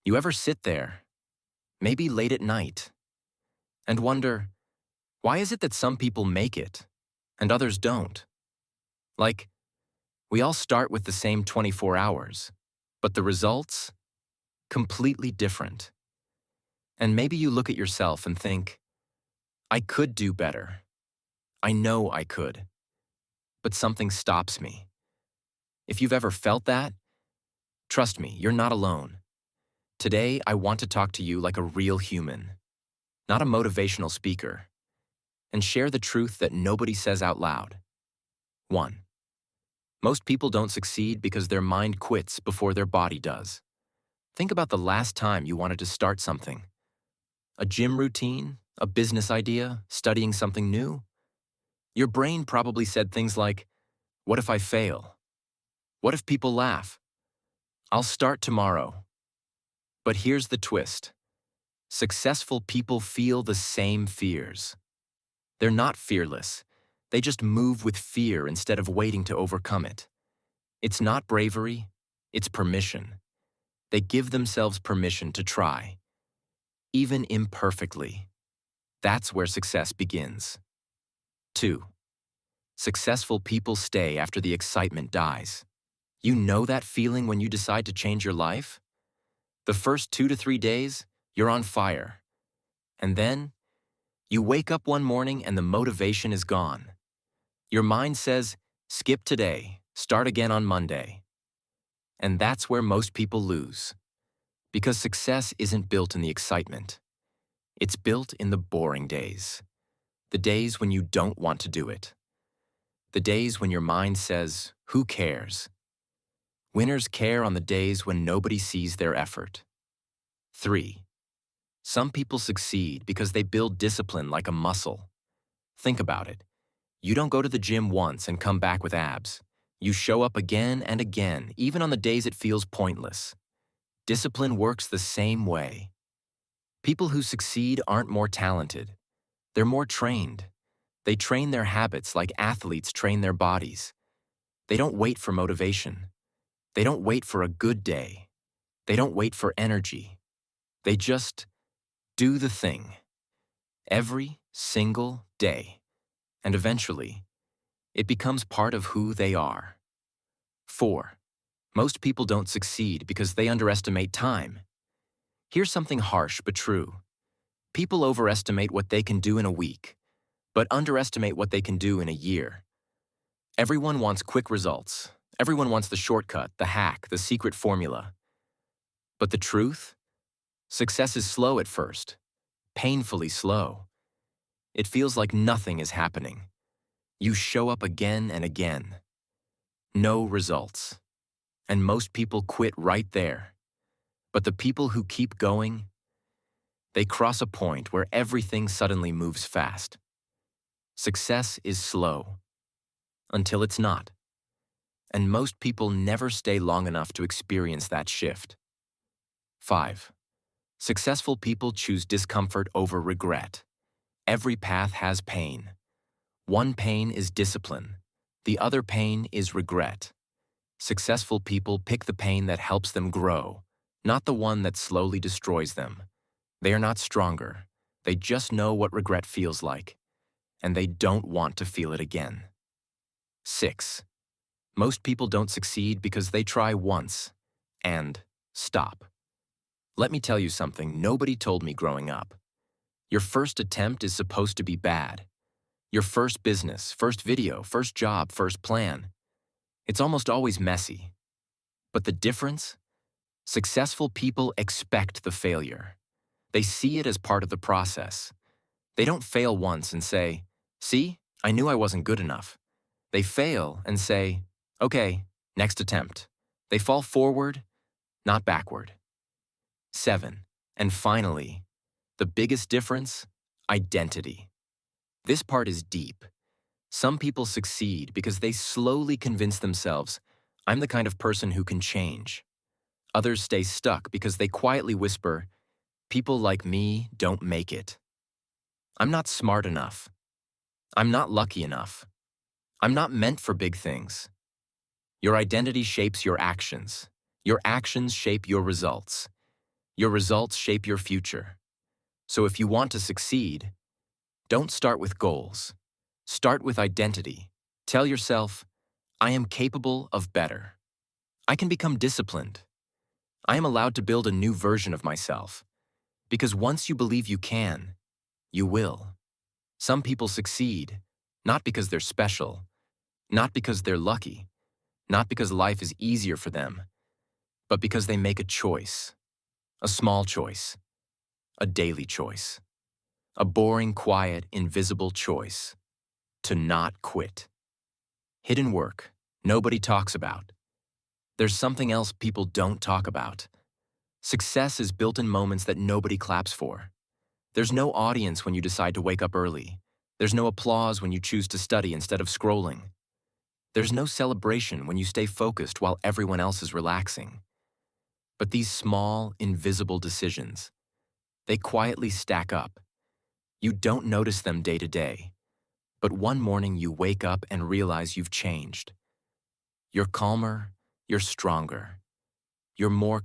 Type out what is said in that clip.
You ever sit there, maybe late at night, and wonder, why is it that some people make it and others don't? Like, we all start with the same 24 hours, but the results? Completely different. And maybe you look at yourself and think, I could do better. I know I could, but something stops me. If you've ever felt that, trust me, you're not alone. Today, I want to talk to you like a real human, not a motivational speaker, and share the truth that nobody says out loud. 1. Most people don't succeed because their mind quits before their body does. Think about the last time you wanted to start something. A gym routine, a business idea, studying something new. Your brain probably said things like, what if I fail? What if people laugh? I'll start tomorrow. But here's the twist. Successful people feel the same fears. They're not fearless. They just move with fear instead of waiting to overcome it. It's not bravery, it's permission. They give themselves permission to try, even imperfectly. That's where success begins. 2. Successful people stay after the excitement dies. You know that feeling when you decide to change your life? The first 2 to 3 days, you're on fire. And then, you wake up one morning and the motivation is gone. Your mind says, skip today, start again on Monday. And that's where most people lose. Because success isn't built in the excitement. It's built in the boring days. The days when you don't want to do it. The days when your mind says, who cares? Winners care on the days when nobody sees their effort. 3. Some people succeed because they build discipline like a muscle. Think about it. You don't go to the gym once and come back with abs. You show up again and again, even on the days it feels pointless. Discipline works the same way. People who succeed aren't more talented. They're more trained. They train their habits like athletes train their bodies. They don't wait for motivation. They don't wait for a good day. They don't wait for energy. They just do the thing. Every single day. And eventually, it becomes part of who they are. 4. Most people don't succeed because they underestimate time. Here's something harsh but true. People overestimate what they can do in a week, but underestimate what they can do in a year. Everyone wants quick results. Everyone wants the shortcut, the hack, the secret formula. But the truth? Success is slow at first, painfully slow. It feels like nothing is happening. You show up again and again. No results. And most people quit right there. But the people who keep going, they cross a point where everything suddenly moves fast. Success is slow. Until it's not. And most people never stay long enough to experience that shift. 5. Successful people choose discomfort over regret. Every path has pain. One pain is discipline. The other pain is regret. Successful people pick the pain that helps them grow, not the one that slowly destroys them. They are not stronger. They just know what regret feels like, and they don't want to feel it again. 6. Most people don't succeed because they try once and stop. Let me tell you something nobody told me growing up. Your first attempt is supposed to be bad. Your first business, first video, first job, first plan. It's almost always messy. But the difference? Successful people expect the failure. They see it as part of the process. They don't fail once and say, see, I knew I wasn't good enough. They fail and say, okay, next attempt. They fall forward, not backward. 7. And finally, the biggest difference? Identity. This part is deep. Some people succeed because they slowly convince themselves, I'm the kind of person who can change. Others stay stuck because they quietly whisper, people like me don't make it. I'm not smart enough. I'm not lucky enough. I'm not meant for big things. Your identity shapes your actions. Your actions shape your results. Your results shape your future. So if you want to succeed, don't start with goals. Start with identity. Tell yourself, I am capable of better. I can become disciplined. I am allowed to build a new version of myself. Because once you believe you can, you will. Some people succeed, not because they're special, not because they're lucky, not because life is easier for them, but because they make a choice. A small choice. A daily choice. A boring, quiet, invisible choice. To not quit. Hidden work nobody talks about. There's something else people don't talk about. Success is built in moments that nobody claps for. There's no audience when you decide to wake up early. There's no applause when you choose to study instead of scrolling. There's no celebration when you stay focused while everyone else is relaxing. But these small, invisible decisions, they quietly stack up. You don't notice them day to day. But one morning you wake up and realize you've changed. You're calmer, you're stronger. You're more